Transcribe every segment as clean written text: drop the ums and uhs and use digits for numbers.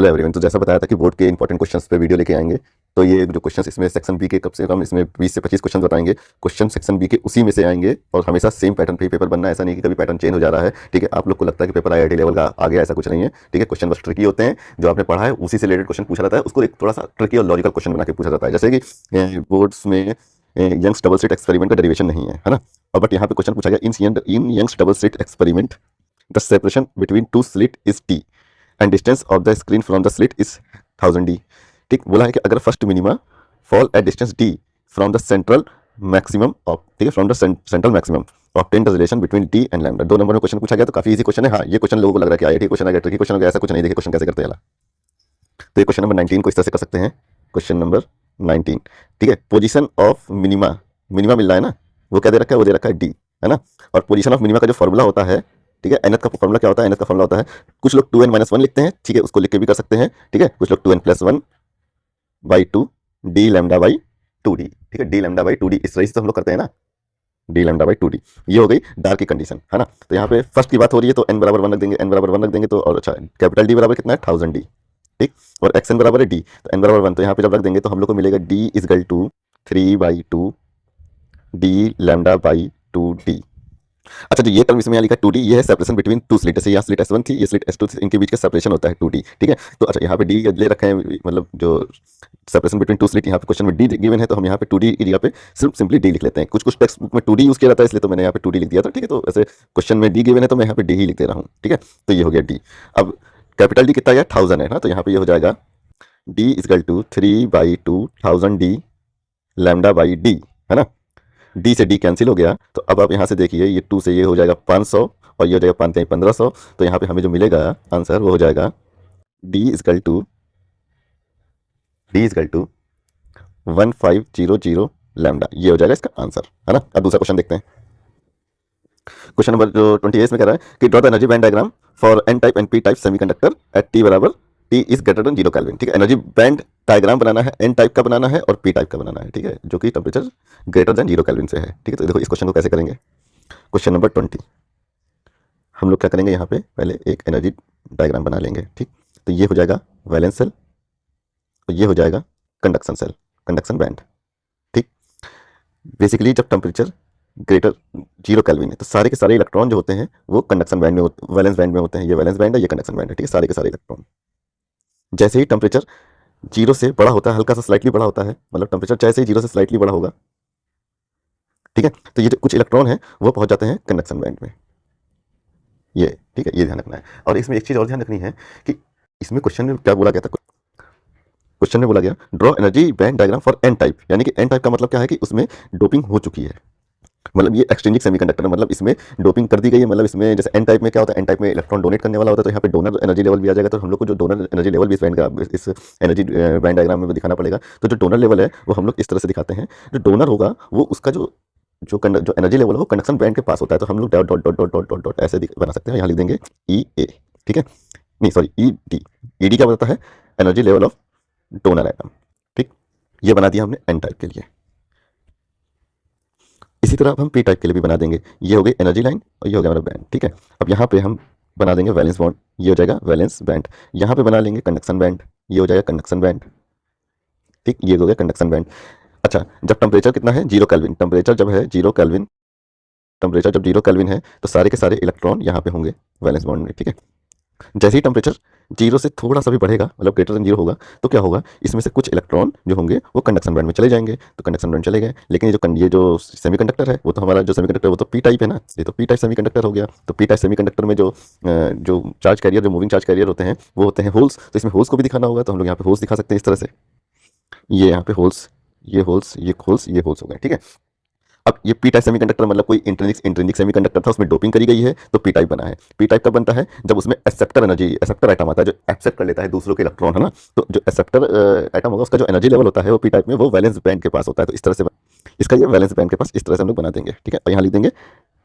Hello everyone. तो जैसा बताया था कि बोर्ड के इंपॉर्टेंट क्वेश्चंस पे वीडियो लेके आएंगे। तो ये जो क्वेश्चंस इसमें सेक्शन बी के कम से कम इसमें 20 से 25 क्वेश्चन बताएंगे। क्वेश्चन सेक्शन बी के उसी में से आएंगे और हमेशा सेम पैटर्न पे ही पेपर बनना है, ऐसा नहीं कि कभी पैटर्न चेंज हो जा रहा है। ठीक है, आप लोग को लगता है कि पेपर आईआईटी लेवल का आ गया, ऐसा कुछ नहीं है। ठीक है, क्वेश्चन बस ट्रिकी होते हैं, जो आपने पढ़ा है उसी से रिलेटेड क्वेश्चन पूछा जाता है, उसको एक थोड़ा सा ट्रिकी और लॉजिकल क्वेश्चन बना के पूछा जाता है। जैसे कि बोर्ड्स में यंग्स डबल स्लिट एक्सपेरिमेंट का डेरिवेशन नहीं है ना, और बट यहाँ पे क्वेश्चन पूछा गया in Young's double slit experiment the separation between two slit is T and distance of the screen from the slit is 1000 D. ठीक, बोला है कि अगर first minima fall at distance D from the central maximum of, ठीक है, from the central maximum obtain the relation between D and lambda. 2 number में question पूछा गया, तो काफी इजी क्वेश्चन है। हाँ, ये क्वेश्चन लोगों को लग रहा है कि आईआईटी क्वेश्चन आ गया, ट्रिकी क्वेश्चन हो गया, ऐसा कुछ नहीं। देखिए क्वेश्चन कैसे करते हैं। तो ये क्वेश्चन नंबर 19 को इस तरह से कर सकते हैं। क्वेश्चन नंबर 19, ठीक है, पोजीशन ऑफ मिनिमा, मिनिमा मिल रहा है ना, वो क्या दे रखा है, वो दे रखा है डी, है ना। और पोजीशन ऑफ मिनिमा का जो फॉर्मूला होता है, ठीक है, nth का फॉर्मूला क्या होता है, nth का फॉर्मूला होता है, कुछ लोग 2n-1 लिखते हैं, ठीक है, उसको लिख के भी कर सकते हैं। ठीक है, कुछ लोग 2n+1/2 D lambda by 2d, ठीक है, डी लैम्डा बाई 2d, इस तरह से हम लोग करते हैं ना, डी लैम्डा बाई 2d। ये हो गई डार्क की कंडीशन, है ना। तो यहाँ पे फर्स्ट की बात हो रही है, तो n बराबर 1 रख देंगे, n बराबर 1 रख देंगे, तो और अच्छा कैपिटल डी बराबर कितना है, 1000 डी, ठीक, और xn बराबर है d, तो n बराबर 1, तो यहाँ पे जब रख देंगे तो हम लोग को मिलेगा d equal to 3/2 D lambda by 2d। अच्छा, जो ये टर्म इसमें यहाँ लिखा है 2d, ये है सेपरेशन बिटवीन टू स्लिट। जैसे यहाँ स्लिट S1 थी, ये स्लिट S2 थी, इनके बीच का सेपरेशन होता है 2d, ठीक है। तो अच्छा, यहाँ पे d ले रखे हैं, मतलब जो सेपरेशन बिटवीन टू स्लिट, यहाँ पे क्वेश्चन में d गिवन है, तो हम यहाँ पे 2d की जगह पे सिर्फ सिंपली d लिख लेते हैं। कुछ टेक्स्ट बुक में 2d यूज किया जाता है, इसलिए तो मैंने यहाँ पे 2d लिख दिया था, ठीक है। तो ऐसे क्वेश्चन में d गिवन है, तो मैं यहाँ पे d ही लिख दे रहा हूँ, ठीक है। तो ये हो गया d। अब कैपिटल D कितना है, 1000 है ना, तो यहाँ पे ये हो जाएगा d equal to 3/2 1000 d lambda by d, है ना। डी से डी कैंसिल हो गया, तो अब आप यहाँ से देखिए, ये 2 से ये हो जाएगा 500 और ये हो जाएगा 5 1500, तो यहाँ पे हमें जो मिलेगा आंसर वो हो जाएगा डी इजकल टू 1500 लैम्डा, ये हो जाएगा इसका आंसर, है ना। अब दूसरा क्वेश्चन देखते हैं। क्वेश्चन नंबर जो 28 में कह रहा है कि draw the energy band diagram for N type and P type semiconductor at T बराबर T is greater than 0 kelvin. ठीक है, एनर्जी बैंड डायग्राम बनाना है, एन टाइप का बनाना है और पी टाइप का बनाना है, ठीक है, जो कि टेम्परेचर ग्रेटर देन 0 केल्विन से है। ठीक है, तो देखो इस क्वेश्चन को कैसे करेंगे। क्वेश्चन नंबर 20, हम लोग क्या करेंगे, यहाँ पे पहले एक एनर्जी डायग्राम बना लेंगे, ठीक। तो ये हो जाएगा वैलेंस सेल और ये हो जाएगा कंडक्शन सेल, कंडक्शन बैंड, ठीक। बेसिकली जब टेम्परेचर ग्रेटर 0 केल्विन है, तो सारे के सारे इलेक्ट्रॉन जो होते हैं वो कंडक्शन बैंड में, वैलेंस बैंड में होते हैं। ये वैलेंस बैंड है, ये कंडक्शन बैंड है, ठीक है, सारे के सारे इलेक्ट्रॉन। जैसे ही टेम्परेचर 0 से बड़ा होता है, हल्का सा स्लाइटली बड़ा होता है, मतलब टेम्परेचर जैसे ही 0 से स्लाइटली बड़ा होगा, ठीक है, तो ये जो कुछ इलेक्ट्रॉन है वो पहुंच जाते हैं कंडक्शन बैंड में, ये, ठीक है, ये ध्यान रखना है। और इसमें एक चीज़ और ध्यान रखनी है कि इसमें क्वेश्चन में क्या बोला गया था, क्वेश्चन में बोला गया draw energy band diagram for N type, यानी कि एन टाइप का मतलब क्या है कि उसमें डोपिंग हो चुकी है, मतलब ये एक्सट्रिंसिक सेमीकंडक्टर, मतलब इसमें डोपिंग कर दी गई है। मतलब इसमें जैसे एन टाइप में क्या होता है, एन टाइप में इलेक्ट्रॉन डोनेट करने वाला होता है, तो यहाँ पे डोनर एनर्जी लेवल भी आ जाएगा। तो हम लोग को जो डोनर एनर्जी लेवल भी इस बैंड का, इस एनर्जी बैंड डायग्राम में दिखाना पड़ेगा। तो जो डोनर लेवल है वो हम लोग इस तरह से दिखाते हैं, जो डोनर होगा वो उसका जो एनर्जी लेवल है वो कंडक्शन बैंड के पास होता है। तो हम लोग dot dot dot dot dot dot dot ऐसे बना सकते हैं। यहाँ लिख देंगे ई ए, ठीक है, नहीं sorry E D. E D क्या बताता है, energy level of donor atom, ठीक। ये बना दिया हमने एन टाइप के लिए। इसी तरह अब हम पी टाइप के लिए भी बना देंगे। ये हो गई एनर्जी लाइन और ये हो गया हमारा बैंड, ठीक है। अब यहाँ पे हम बना देंगे वैलेंस बॉन्ड, ये हो जाएगा वैलेंस बैंड। यहाँ पे बना लेंगे कंडक्शन बैंड, ये हो जाएगा कंडक्शन बैंड, ठीक, ये हो गया कंडक्शन बैंड। अच्छा, जब टेम्परेचर कितना है, 0 केल्विन, टेम्परेचर जब है 0 केल्विन, टेम्परेचर जब 0 केल्विन है, तो सारे के सारे इलेक्ट्रॉन यहाँ पे होंगे वैलेंस बॉन्ड में, ठीक है। जैसे ही टेम्परेचर 0 से थोड़ा सा भी बढ़ेगा, मतलब ग्रेटर देन 0 होगा, तो क्या होगा, इसमें से कुछ इलेक्ट्रॉन जो होंगे वो कंडक्शन बैंड में चले जाएंगे। तो कंडक्शन बैंड चले गए, लेकिन ये जो सेमीकंडक्टर है वो तो हमारा जो सेमीकंडक्टर वो तो पी टाइप है ना, ये तो पी टाइप सेमीकंडक्टर हो गया। तो पी टाइप सेमीकंडक्टर में जो चार्ज कैरियर, जो मूविंग चार्ज कैरियर होते हैं वो होते हैं होल्स। तो इसमें होल्स को भी दिखाना होगा, तो हम लोग यहाँ पे होल्स दिखा सकते हैं इस तरह से, ये यहाँ पे होल्स, ये होल्स, ये होल्स, ये होल्स हो गए, ठीक है। अब ये पी टाइप सेमीकंडक्टर मतलब कोई इंट्रिंसिक सेमीकंडक्टर था, उसमें डोपिंग करी गई है, तो पी टाइप बना है। पी टाइप कब बनता है, जब उसमें एक्सेप्टर एनर्जी, एक्सेप्टर एटम आता है जो एक्सेप्ट कर लेता है दूसरों के इलेक्ट्रॉन, है ना। तो जो एक्सेप्टर एटम होगा उसका जो एनर्जी लेवल होता है वो पी टाइप में वो वैलेंस बैंड के पास होता है। तो इस तरह से इसका ये वैलेंस बैंड के पास इस तरह से हम लोग बना देंगे, ठीक है। और यहाँ लिख देंगे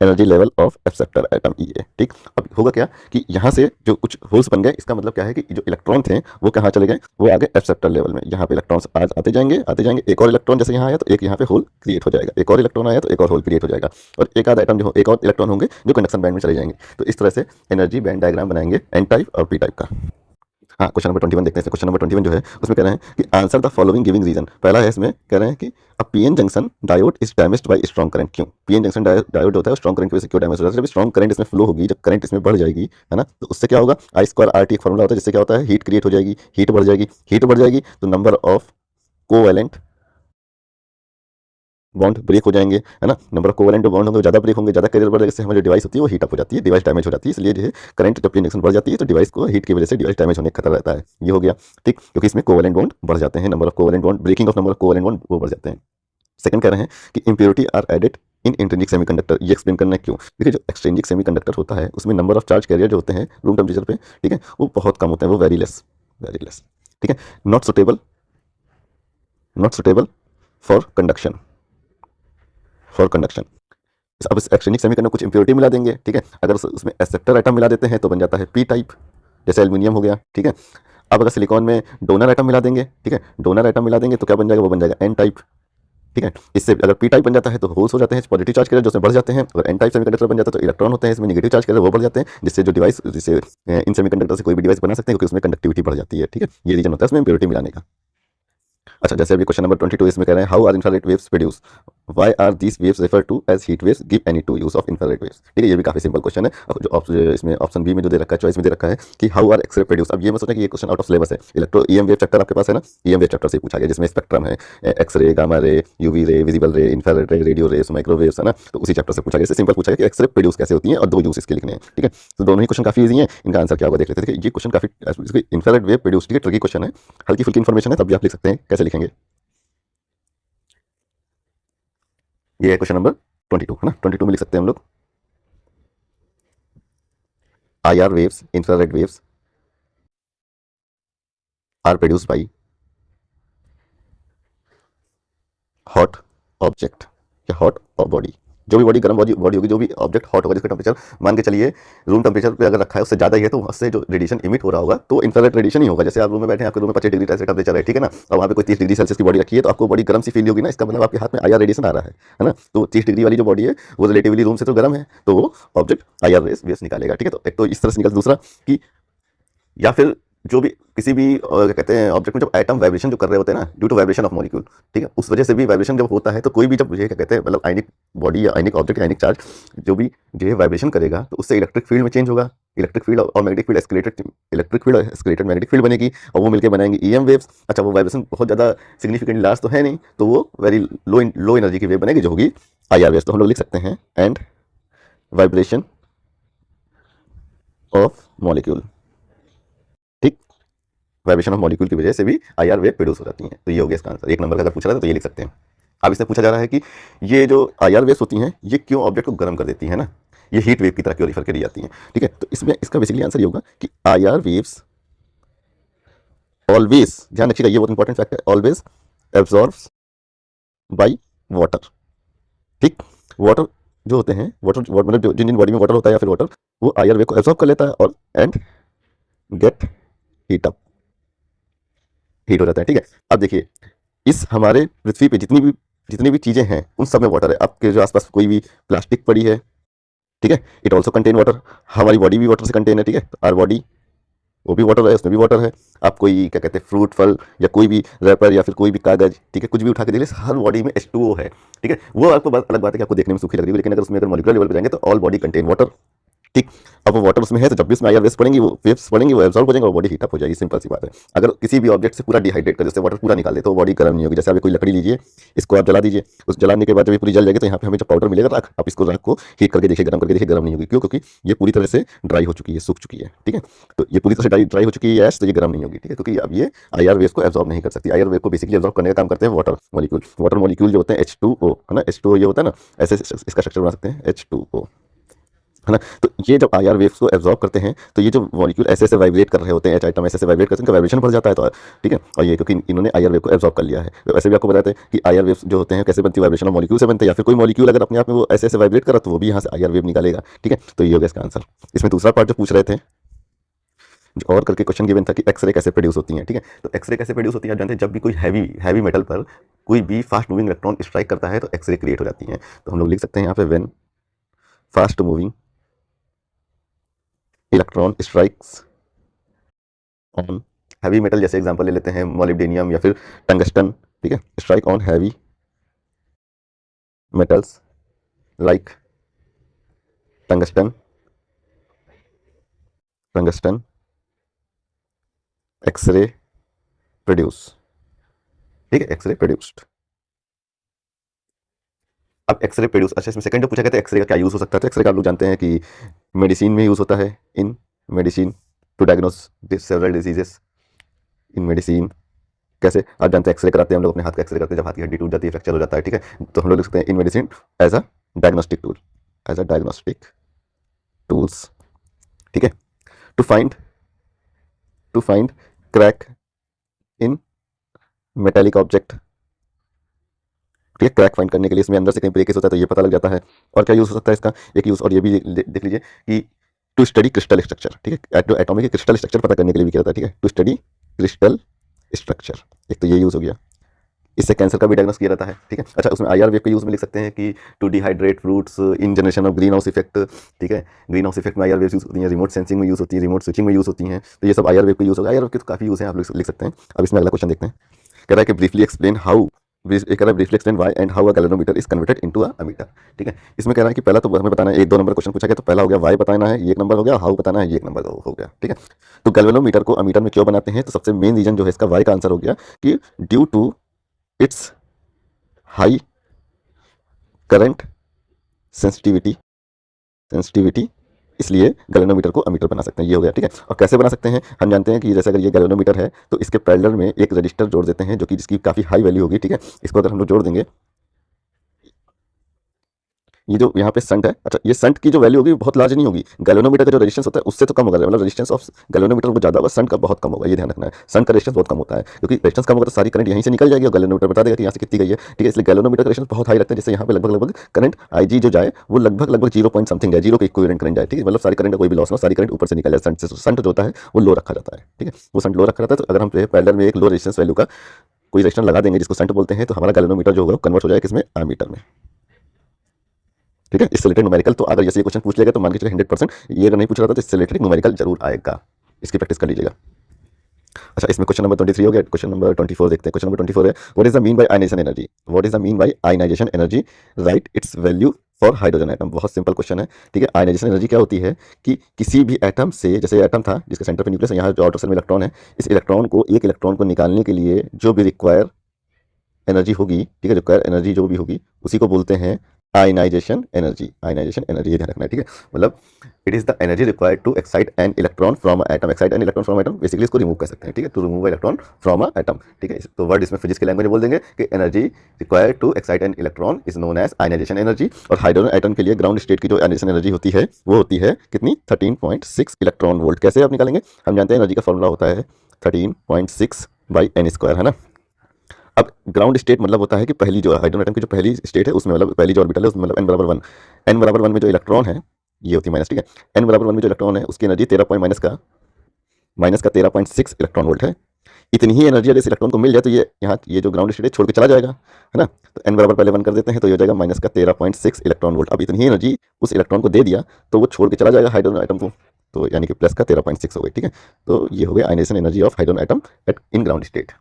energy level of acceptor atom E A, ठीक। अब होगा क्या कि यहाँ से जो कुछ होल्स बन गए, इसका मतलब क्या है कि जो इलेक्ट्रॉन थे वो कहाँ चले गए, वो आगे एक्सेप्टर लेवल में। यहाँ पे इलेक्ट्रॉन्स आज आते जाएंगे, एक और इलेक्ट्रॉन जैसे यहाँ आया तो एक यहाँ पे होल क्रिएट हो जाएगा, एक और इलेक्ट्रॉन आया तो एक और होल क्रिएट हो जाएगा, और एक आध आइटम जो एक और इलेक्ट्रॉन होंगे जो कंडक्शन बैंड में चले जाएंगे। तो इस तरह से एनर्जी बैंड डायग्राम बनाएंगे एन टाइप और पी टाइप का। हाँ, क्वेश्चन नंबर 21 देखते हैं। क्वेश्चन नंबर 21 जो है उसमें कह रहे हैं कि answer the following giving reason. पहला है इसमें कह रहे हैं कि a PN junction diode is damaged by strong current. क्यों पीएन जंक्शन डायोड होता है स्ट्रॉन्ग करंट की वजह से क्यों डैमेज हो जाता है? जब स्ट्रॉन्ग करंट इसमें फ्लो होगी, जब करंट इसमें बढ़ जाएगी, है ना, तो उससे क्या होगा, आई स्क्वायर आर टी एक फॉर्मूला होता है जिससे क्या होता है, हीट क्रिएट हो जाएगी, हीट बढ़ जाएगी, हीट बढ़ जाएगी तो number of covalent bond break हो जाएंगे, है ना। नंबर ऑफ कोवैलेंट जो बॉन्ड होंगे ज़्यादा ब्रेक होंगे, ज़्यादा कैरियर बढ़ जाएगा, इससे हमारी डिवाइस होती है वो हीट अप हो जाती है, डिवाइस डैमेज हो जाती है। इसलिए जो है करंट जब इंजेक्शन बढ़ जाती है तो डिवाइस को हीट की वजह से डिवाइस डैमेज होने का खतरा रहता है। ये हो गया ठीक, क्योंकि इसमें कोवैलेंट बॉन्ड बढ़ जाते हैं, number of covalent bond, breaking of number of covalent bond वो बढ़ जाते हैं। सेकंड कह रहे हैं कि impurity are added in intrinsic semiconductor. ये एक्सप्लेन करना है क्यों। देखिए जो एक्सट्रिंसिक सेमीकंडक्टर होता है उसमें नंबर ऑफ चार्ज कैरियर जो होते हैं रूम टेम्परेचर पे, ठीक है, वो बहुत कम होते हैं, वो वेरी लेस, ठीक है। नॉट सुटेबल फॉर कंडक्शन, अब इस एक्सट्रिंसिक सेमीकंडक्टर कुछ इंप्योरिटी मिला देंगे, ठीक है। अगर उसमें एक्सेप्टर आइटम मिला देते हैं तो बन जाता है पी टाइप, जैसे एल्यूमिनियम हो गया, ठीक है। अब अगर सिलिकॉन में डोनर आइटम मिला देंगे, ठीक है, डोनर आइटम मिला देंगे तो क्या बन जाएगा, वो बन जाएगा एन टाइप, ठीक है। इससे अगर पी टाइप बन जाता है तो होल्स हो जाते हैं, पॉजिटिव चार्ज कैरियर जो उसमें बढ़ जाते हैं। अगर एन टाइप सेमीकंडक्टर बन जाता है तो इलेक्ट्रॉन होते हैं इसमें नेगेटिव चार्ज कैरियर वो बढ़ जाते हैं, जिससे जो डिवाइस, जिससे इन सेमीकंडक्टर से कोई भी डिवाइस बना सकते हैं क्योंकि उसमें कंडक्टिविटी बढ़ जाती है, ठीक है। ये रीजन होता है इसमें इंप्योरिटी मिलाने का। अच्छा, जैसे अभी क्वेश्चन नंबर 22 इसमें कह रहे हैं how are infrared waves produce, why are these waves refer to as heat waves, give any two use of infrared waves, ठीक है। ये भी काफी सिंपल क्वेश्चन है। अब जो इसमें ऑप्शन बी में जो दे रखा है, चॉइस में दे रखा है कि हाउ आर एक्सरे प्रोड्यूस। अब ये मत सोचना कि ये क्वेश्चन आउट ऑफ सिलेबस है, इलेक्ट्रो ईएम वेव चैप्टर आपके पास है ना, ईएम वेव चैप्टर से पूछा गया जिसमें स्पेक्ट्रम है, X ray, gamma ray, UV ray, visible ray, infrared ray, radio rays, microwaves, है ना, तो उसी चैप्टर से पूछा गया। सिंपल पूछा गया कि एक्सरे प्रोड्यूस कैसे होती है और दो यूज इसके लिखने हैं, ठीक है। तो दोनों ही क्वेश्चन काफी ईजी हैं, इनका आंसर क्या होगा देख लेते हैं। ये क्वेश्चन काफी इंफ्रारेड वेव प्रोड्यूस, ठीक है, ट्रिकी क्वेश्चन है, हल्की फुल्की इन्फॉर्मेशन है, तब भी आप लिख सकते हैं। कैसे लिखेंगे, ये है क्वेश्चन नंबर 22, है ना, 22 में लिख सकते हैं हम लोग IR waves, infrared waves are produced by hot object या hot body। जो भी बॉडी गर्म बॉडी होगी, जो भी ऑब्जेक्ट हॉट होगा, जिसका टेम्परेचर मान के चलिए रूम टेम्परेचर पे अगर रखा है उससे ज़्यादा ही है, तो उससे जो रेडिएशन इमिट हो रहा होगा तो इंफ्रारेड रेडिएशन ही होगा। जैसे आप रूम में बैठे हैं, आपके रूम में 25 डिग्री टेम्परेचर है, ठीक है ना, और वहाँ पे कोई 30 डिग्री सेल्सियस की बॉडी रखी है तो आपको बॉडी गर्म सी फील होगी ना, इसका मतलब आपके हाथ में IR रेडिएशन आ रहा है ना। तो 30 डिग्री वाली जो बॉडी है वो रिलेटिवली रूम से तो गर्म है, तो वो ऑब्जेक्ट IR वेव्स निकालेगा, ठीक है। तो एक तो इस तरह से निकल, दूसरा कि या फिर जो भी किसी भी क्या कहते हैं ऑब्जेक्ट में जब एटम वाइब्रेशन जो कर रहे होते हैं ना, due to vibration of molecule, ठीक है, उस वजह से भी वाइब्रेशन जब होता है तो कोई भी जब ये क्या कहते हैं मतलब आयनिक बॉडी या आयनिक ऑब्जेक्ट, आयनिक चार्ज जो भी जो है वाइब्रेशन करेगा तो उससे इलेक्ट्रिक फील्ड में चेंज होगा, इलेक्ट्रिक फील्ड और magnetic field escalated magnetic field बनेगी और वो मिलकर बनाएंगे EM वेव्स। अच्छा, वो वाइब्रेशन बहुत ज़्यादा सिग्निफिकेंट लार्ज तो है नहीं, तो वो वेरी लो एनर्जी की वेव बनेगी जो होगी IR वेव्स। तो हम लोग लिख सकते हैं एंड वाइब्रेशन ऑफ मॉलिक्यूल, ठीक, वाइब्रेशन ऑफ मॉलिक्यूल की वजह से भी IR वेव प्रोड्यूस हो जाती हैं। तो ये हो गया इसका आंसर। एक नंबर का अगर पूछा रहा है तो ये लिख सकते हैं। अब इससे पूछा जा रहा है कि ये जो IR वेव्स होती हैं ये क्यों ऑब्जेक्ट को गर्म कर देती है ना, ये हीट वेव की तरह क्यों रिफर करी जाती हैं, ठीक है। तो इसमें इसका बेसिकली आंसर ये होगा कि IR वेव्स ऑलवेज, ध्यान रखिएगा ये बहुत इंपॉर्टेंट फैक्ट है, ऑलवेज एब्जॉर्ब्स बाय वाटर, ठीक। वाटर जो होते हैं, वाटर मतलब जिन जिन बॉडी में वाटर होता है या फिर वाटर, वो IR वेव को एब्जॉर्ब कर लेता है और and get heat up, heat हो जाता है, ठीक है। अब देखिए इस हमारे पृथ्वी पे जितनी भी चीजें हैं उन सब में वाटर है। आपके जो आसपास कोई भी प्लास्टिक पड़ी है, ठीक है, इट ऑल्सो कंटेन वाटर। हमारी बॉडी भी वाटर से कंटेन है, ठीक है, आर बॉडी वो भी वाटर है, उसमें भी वाटर है। आप कोई क्या कहते हैं फ्रूट फल या कोई भी रैपर या फिर कोई भी कागज, ठीक है, कुछ भी उठा के देख, हर बॉडी में H2O है, ठीक है। वो आपको अलग बात है कि आपको देखने में सूखी लग रही है, लेकिन अगर उसमें अगर मॉलिक्यूलर लेवल पे जाएंगे तो ऑल बॉडी कंटेन वाटर, ठीक। अब वो वाटर उसमें है तो जब भी उसमें IR वेव्स पड़ेंगी, वो वेव्स पड़ेंगी, वो एब्जॉर्ब हो जाएंगे और बॉडी हीट अप हो जाएगी, सिंपल सी बात है। अगर किसी भी ऑब्जेक्ट से पूरा डिहाइड्रेट कर जैसे वाटर पूरा निकाल दे तो बॉडी गर्म नहीं होगी। जैसे आप कोई लकड़ी लीजिए, इसको आप जला दीजिए, उस जलाने के बाद जब ये पूरी जल जाएगी तो यहाँ पे हमें जो पाउडर मिलेगा राख, आप इसको राख को हीट करके देखिए, गर्म करके देखिए, गर्म नहीं होगी। क्यों? क्योंकि ये पूरी तरह से ड्राई हो चुकी है, सूख चुकी है, ठीक है। तो ये पूरी तरह से ड्राई हो चुकी है, तो ये गर्म नहीं होगी, ठीक है, क्योंकि अब ये IR वेव्स को एब्जॉर्ब नहीं कर सकती। IR वेव को बेसिकली एब्जॉर्ब करने का काम करते हैं वाटर मॉलिक्यूल जो होते हैं H2O, है ना, H2O ये होता है ना, ऐसे इसका स्ट्रक्चर बना सकते हैं H2O, है ना। तो ये जब IR वेव्स को एब्जॉर्ब करते हैं तो ये जो मॉलिक्यूल ऐसे वाइब्रेट कर रहे होते हैं, H आइटम ऐसे वाइब्रेट करते हैं, वाइब्रेशन बढ़ जाता है, तो ठीक है। और ये क्योंकि इन्होंने IR वेव को एब्जॉर्ब कर लिया है। तो वैसे भी आपको बताते हैं कि IR वेव्स जो होते हैं कैसे बनती है, वाइब्रेशन ऑफ मॉलिक्यूल से बनते हैं, या फिर कोई मॉलिक्यूल अगर अपने आप में वो ऐसे वाइब्रेट करा तो वो भी यहाँ से IR वेव निकालेगा, ठीक है। तो ये हो गया इसका आंसर। इसमें दूसरा पार्ट जो पूछ रहे थे और करके क्वेश्चन गिवन था कि एक्सरे कैसे प्रोड्यूस होती हैं, ठीक है। तो एक्सरे कैसे प्रोड्यूस होती है, आप जानते हैं जब भी कोई हैवी मेटल पर कोई भी फास्ट मूविंग इलेक्ट्रॉन स्ट्राइक करता है तो एक्सरे क्रिएट हो जाती है। तो हम लोग लिख सकते हैं यहाँ पे when fast moving electron strikes on heavy metal, जैसे एग्जांपल ले लेते हैं मोलिब्डेनियम या फिर टंगस्टन, ठीक है, strike on heavy metals like tungsten, tungsten X ray produce, ठीक है, एक्सरे प्रोड्यूस्ड। अब एक्सरे प्रोड्यूस, अच्छा इसमें सेकंड जो पूछा गया था एक्सरे का क्या यूज हो सकता है, तो एक्सरे का आप लोग जानते हैं कि मेडिसिन में यूज होता है, in medicine to diagnose several diseases, in medicine. कैसे आप जानते हैं एक्सरे कराते हैं हम लोग, अपने हाथ का एक्सरे करते हैं जब हाथ की हड्डी टूट जाती है, फ्रैक्चर हो जाता है, ठीक है, तो हम लोग लिख सकते हैं in medicine as a diagnostic tool, as a diagnostic tools, ठीक है। To find crack in metallic object, ठीक है, क्रैक फाइंड करने के लिए इसमें अंदर से कहीं ब्रेकेज होता है तो ये पता लग जाता है। और क्या यूज हो सकता है इसका, एक यूज और ये भी देख लीजिए कि टू स्टडी क्रिस्टल स्ट्रक्चर, ठीक है, एटॉमिक क्रिस्टल स्ट्रक्चर पता करने के लिए भी किया जाता है, ठीक है, टू स्टडी क्रिस्टल स्ट्रक्चर, एक तो ये यूज हो गया। इससे कैंसर का भी डायग्नोस किया जाता है, ठीक है। अच्छा उसमें आईआर वेव का यूज में लिख सकते हैं कि to dehydrate fruits in generation of green house effect, ठीक है, ग्रीन हाउस इफेक्ट में आईआर वेव यूज होती हैं, रिमोट सेंसिंग में यूज होती है, रिमोट स्विचिंग में यूज होती हैं, तो ये सब आईआर वेव का यूज होगा। आईआर वेव के तो काफी यूज है, आप लोग लिख सकते हैं। अब इसमें अगला क्वेश्चन देखते हैं, कह रहा है कि briefly explain how, briefly explain why and how a galvanometer is converted into a meter, ठीक है। इसमें कह रहा है कि पहला तो हमें बताना है, एक दो नंबर क्वेश्चन पूछा गया, तो पहला हो गया वाई बताना है, ये एक नंबर हो गया, हाउ बताना है, ये एक नंबर हो गया, ठीक है। तो गैल्वेनोमीटर को अमीटर में क्यों बनाते हैं, तो सबसे मेन रीजन जो है इसका वाई का आंसर हो गया कि due to its high current sensitivity, इसलिए गैल्वेनोमीटर को अमीटर बना सकते हैं, ये हो गया, ठीक है। और कैसे बना सकते हैं, हम जानते हैं कि जैसे अगर ये गैल्वेनोमीटर है तो इसके पैरेलल में एक रजिस्टर जोड़ देते हैं जो कि जिसकी काफी हाई वैल्यू होगी, ठीक है। इसको अगर हम लोग जोड़ देंगे, ये जो यहाँ पे संट है, अच्छा ये संट की जो वैल्यू होगी बहुत लार्ज नहीं होगी, गैल्वेनोमीटर का जो रेजिस्टेंस होता है उससे तो कम होगा, मतलब रेजिस्टेंस ऑफ गैल्वेनोमीटर वो ज्यादा होगा, संट का बहुत कम होगा, ये ध्यान रखना है। संट का रेजिस्टेंस बहुत कम होता है, क्योंकि रेजिस्टेंस कम होगा तो सारी करंट यहीं से निकल जाएगी और गैल्वेनोमीटर बता देगा कि यहाँ से कितनी गई है, ठीक है। इसलिए गैल्वेनोमीटर का रेजिस्टेंस बहुत हाई रखते हैं, जिससे यहाँ पे लगभग करंट IG जो जाए वो लगभग 0 पॉइंट समथिंग जाए, 0 के इक्विवेलेंट करंट जाए, ठीक है, मतलब सारी करंट का कोई भी लॉस ना, सारी करंट ऊपर से निकल जाए संट से। संट जो होता है वो लो रखा जाता है, ठीक है, वो संट लो रखा जाता है। तो अगर हम पैरेलल में एक लो रेजिस्टेंस वैल्यू का कोई रेजिस्टेंस लगा देंगे जिसको संट बोलते हैं, तो हमारा गैल्वेनोमीटर जो होगा कन्वर्ट हो जाएगा किसमें, एमीटर में, ठीक है। इससे रिलेटेड न्यूमेरिकल तो अगर जैसे ये क्वेश्चन पूछ लेगा तो मान के चलिए 100%, ये अगर नहीं पूछ रहा था तो इससे रिलेटेड न्यूमेरिकल जरूर आएगा, इसकी प्रैक्टिस कर लीजिएगा। अच्छा इसमें क्वेश्चन नंबर 23 हो गया, क्वेश्चन नंबर 24 देखते हैं। क्वेश्चन नंबर 24 है, what is the mean by ionization energy, what is the mean by ionization energy, write its value for hydrogen atom. बहुत सिंपल क्वेश्चन है, ठीक है। आयनाइजेशन एनर्जी क्या होती है कि किसी भी एटम से, जैसे एटम था जिसके सेंटर पे न्यूक्लियस है, यहाँ जो आउटर सेल में इलेक्ट्रॉन है, इस इलेक्ट्रॉन को, एक इलेक्ट्रॉन को निकालने के लिए जो भी रिक्वायर एनर्जी होगी, ठीक है, रिक्वायर एनर्जी जो भी होगी उसी को बोलते हैं आयनाइजेशन एनर्जी, आयनाइजेशन एनर्जी, ये ध्यान रखना है, ठीक है। मतलब it is the energy required to excite an electron from atom, excite an electron from atom, basically इसको रिमूव कर सकते हैं, ठीक है, to remove electron from a atom, ठीक है। तो वर्ड इसमें फिजिक्स की लैंग्वेज में बोल देंगे कि energy required to excite an electron is known as ionization energy. और हाइड्रोजन एटम के लिए ग्राउंड स्टेट की जो आयनाइजेशन एनर्जी होती है वो होती है कितनी, 13.6 इलेक्ट्रॉन वोल्ट। कैसे आप निकालेंगे, हम जानते हैं एनर्जी का फॉर्मूला होता है 13.6 बाई एन स्क्वायर, है ना। अब ग्राउंड स्टेट मतलब होता है कि पहली जो हाइड्रोजन एटम की जो पहली स्टेट है उसमें, मतलब पहली जो ऑर्बिटल है उसमें, मतलब n = 1, n = 1 में जो इलेक्ट्रॉन है ये होती है माइनस, ठीक है, n = 1 में जो इलेक्ट्रॉन है उसकी एनर्जी 13 माइनस का 13.6 इलेक्ट्रॉन वोल्ट है। इतनी ही एनर्जी अगर इस इलेक्ट्रॉन को मिल जाए तो ये यहाँ ये जो ग्राउंड स्टेट है छोड़ के चला जाएगा, है ना। तो n बराबर पहले 1 कर देते हैं तो ये हो जाएगा माइनस का 13.6 इलेक्ट्रॉन वोल्ट। अब इतनी ही एनर्जी उस इलेक्ट्रॉन को दे दिया तो वो छोड़ के चला जाएगा हाइड्रोजन एटम को, तो यानी कि प्लस का 13.6 हो गई, ठीक है। तो ये हो गया ionization energy of hydrogen atom at in ground state.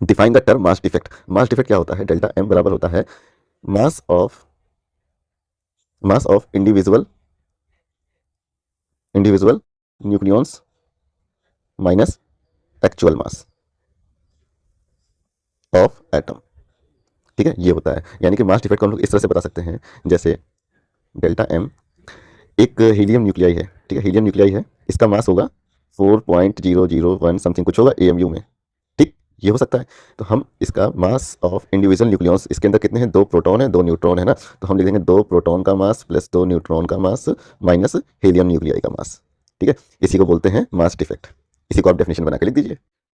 Define the term mass defect. Mass defect क्या होता है, डेल्टा m बराबर होता है mass of individual nucleons minus actual mass of atom, ठीक है, ये होता है। यानी कि मास डिफेक्ट को हम लोग इस तरह से बता सकते हैं, जैसे डेल्टा m एक हीलियम न्यूक्लियाई है, ठीक है, हीलियम न्यूक्लियाई है, इसका मास होगा 4.001 समथिंग कुछ होगा AMU में, ठीक, ये हो सकता है। तो हम इसका मास ऑफ इंडिविजुअल न्यूक्लियॉन्स, इसके अंदर कितने हैं, 2 प्रोटॉन है 2 न्यूट्रॉन है ना, तो हम लिख देंगे 2 प्रोटॉन का मास प्लस 2 न्यूट्रॉन का मास माइनस हीलियम न्यूक्लियाई का मास, ठीक है, इसी को बोलते हैं मास डिफेक्ट। इसी को आप डेफिनेशन बना के लिख दीजिए,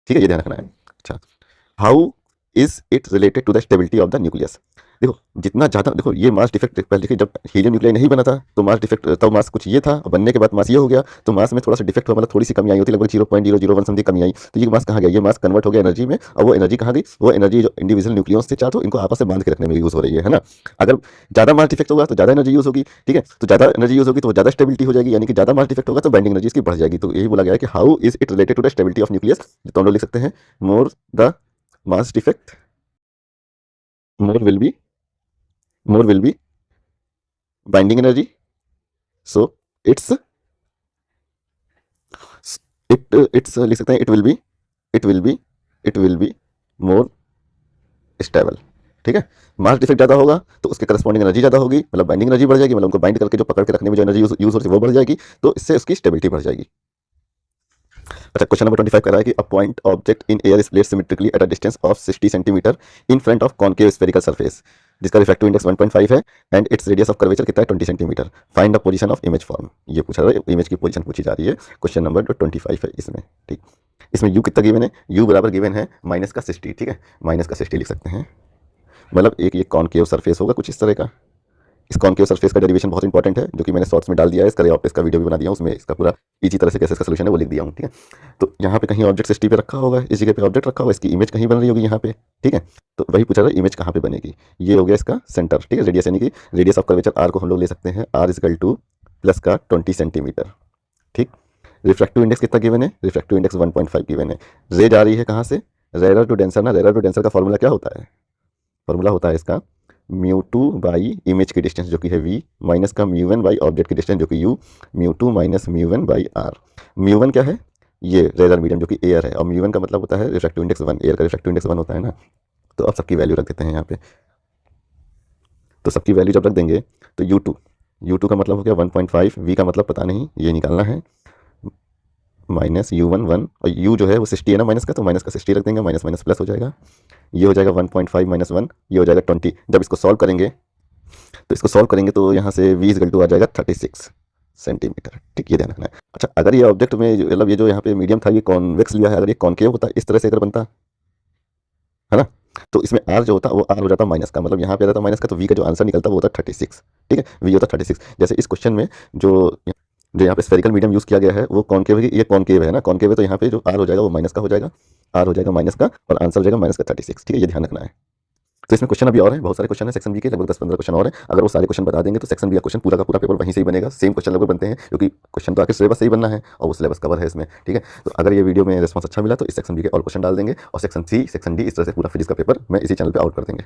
ठीक है, ये ध्यान रखना है। अच्छा how is it related to the stability of the nucleus. देखो जितना ज़्यादा, देखो ये मास डिफेक्ट पहले देखिए, जब हीलियम न्यूक्लियाई नहीं बना था तो मास डिफेक्ट, तब मास कुछ ये था, और बनने के बाद मास ये हो गया, तो मास में थोड़ा सा डिफेक्ट हुआ, मतलब थोड़ी सी कमी आई होती है, लगभग 0.001 समथिंग कमी आई, तो ये मास कहाँ गया, ये मास कन्वर्ट हो गया एनर्जी में, और वो एनर्जी कहाँ गई, वो एनर्जी जो इंडिविजुअल न्यूक्लियंस थे चार, तो इनको आपस में बांध के रखने में यूज़ हो रही है ना। अगर ज़्यादा मास डिफेक्ट होगा तो ज़्यादा एनर्जी यूज़ होगी, ठीक है, तो ज़्यादा एनर्जी यूज़ होगी तो ज़्यादा स्टेबिलिटी हो जाएगी, यानी कि ज़्यादा मास डिफेक्ट होगा तो बाइंडिंग एनर्जी इसकी बढ़ जाएगी। तो यही बोला गया है कि how is it related to the stability of nucleus, तो हम लोग लिख सकते हैं more the mass defect more will be binding energy, so it's लिख सकते हैं it will be more stable, ठीक है। मास डिफेक्ट ज़्यादा होगा तो उसके करस्पॉन्डिंग एनर्जी ज़्यादा होगी, मतलब बाइंडिंग एनर्जी बढ़ जाएगी, मतलब उनको बाइंड करके जो पकड़ के रखने में जो एनर्जी यूज होती है वो बढ़ जाएगी, तो इससे उसकी स्टेबिलिटी बढ़ जाएगी। अच्छा, क्वेश्चन नंबर 25 कह रहा है कि a point object in air is placed symmetrically at a distance of 60 centimetre in front of concave spherical surface, जिसका रिफ्रैक्टिव इंडेक्स 1.5 है and its radius of curvature कितना है 20 centimetre, find the position of image form. ये पूछा रहा है, image की position पूछी जा रही है, क्वेश्चन नंबर 25 है इसमें, ठीक। इसमें यू कितना गिवन है, यू बराबर गिवन है -60, ठीक है, -60 लिख सकते हैं, मतलब एक ये कॉनकेव सरफेस होगा कुछ इस तरह का। इस कॉनकेव सरफेस का डेरिवेशन बहुत इंपॉर्टेंट है, जो कि मैंने शॉर्ट्स में डाल दिया है, इसका वीडियो भी बना दिया हूँ, उसमें इसका पूरा इजी तरह से कैसे इसका सोल्यूशन है वो लिख दिया हूँ, ठीक है। तो यहाँ पे कहीं ऑब्जेक्ट 60 पे रखा होगा, इस जगह पे ऑब्जेक्ट रखा होगा, इसकी इमेज कहीं बन रही होगी यहाँ पे, ठीक है। तो वही पूछा था इमेज कहाँ पे बनेगी, ये हो गया इसका सेंटर, ठीक है। रेडियस यानी कि रेडियस ऑफ कर्वेचर आर को हम लोग ले सकते हैं r इक्वल टू प्लस का 20 सेंटीमीटर, ठीक। रिफ्रैक्टिव इंडेक्स कितना गिवन है, रिफ्रैक्टिव इंडेक्स 1.5 गिवन है। रे जा रही है कहाँ से, रेयर टू डेंसर ना, रेयर टू डेंसर का फॉर्मूला क्या होता है, फॉर्मूला होता है इसका μ2 बाई इमेज की डिस्टेंस जो कि है v माइनस का μ1 बाई ऑब्जेक्ट की डिस्टेंस जो कि u, μ2 माइनस μ1 बाई r। μ1 क्या है, ये रेयर मीडियम जो कि एयर है, और μ1 का मतलब होता है रिफ्रैक्टिव इंडेक्स 1, एयर का रिफ्रैक्टिव इंडेक्स 1 होता है ना। तो अब सबकी वैल्यू रख देते हैं यहाँ पे, तो सबकी वैल्यू जब रख देंगे तो u2 का मतलब हो गया 1.5, v का मतलब पता नहीं, ये निकालना है, माइनस u1 1, और u जो है वो 60 है ना माइनस का, तो माइनस का 60 रख देंगे, माइनस माइनस प्लस हो जाएगा, ये हो जाएगा 1.5 माइनस 1, ये हो जाएगा 20। जब इसको सॉल्व करेंगे तो यहाँ से v इक्वल टू आ जाएगा 36 सेंटीमीटर, ठीक, ये ध्यान रखना है। अच्छा, अगर ये ऑब्जेक्ट में मतलब ये जो यहाँ पे मीडियम था ये कॉन्वेक्स लिया है, अगर ये कॉनकेव होता इस तरह से अगर बनता है ना, तो इसमें r जो होता वो r हो जाता माइनस का, मतलब यहाँ पे आ जाता माइनस का, तो v का जो आंसर निकलता वो होता 36, ठीक है, v होता 36। जैसे इस क्वेश्चन में जो यहाँ पे स्फेरिकल मीडियम यूज़ किया गया है वो कॉनकेव है, ये कॉनकेव है ना, कॉनकेव है, तो यहाँ पे जो r हो जाएगा वो माइनस का हो जाएगा, r हो जाएगा माइनस का, और आंसर हो जाएगा माइनस का 36, ठीक है, ये ध्यान रखना है। तो इसमें क्वेश्चन अभी और है, बहुत सारे क्वेश्चन है सेक्शन बी के, लगभग 10-15 क्वेश्चन और है। अगर वो सारे क्वेश्चन बता देंगे तो सेक्शन बी का क्वेश्चन पूरा का पूरा पेपर वहीं से ही बनेगा, सेम क्वेश्चन लगभग बनते हैं, क्योंकि क्वेश्चन तो आके सिलेबस से ही बनना है और वो सिलेबस कवर है इसमें, ठीक है। तो अगर ये वीडियो में रिस्पॉन्स अच्छा मिला तो इस सेक्शन बी के और क्वेश्चन डाल देंगे, और सेक्शन सी, सेक्शन डी, इस तरह से पूरा फिजिक्स का पेपर मैं इसी चैनल पर आउट कर देंगे।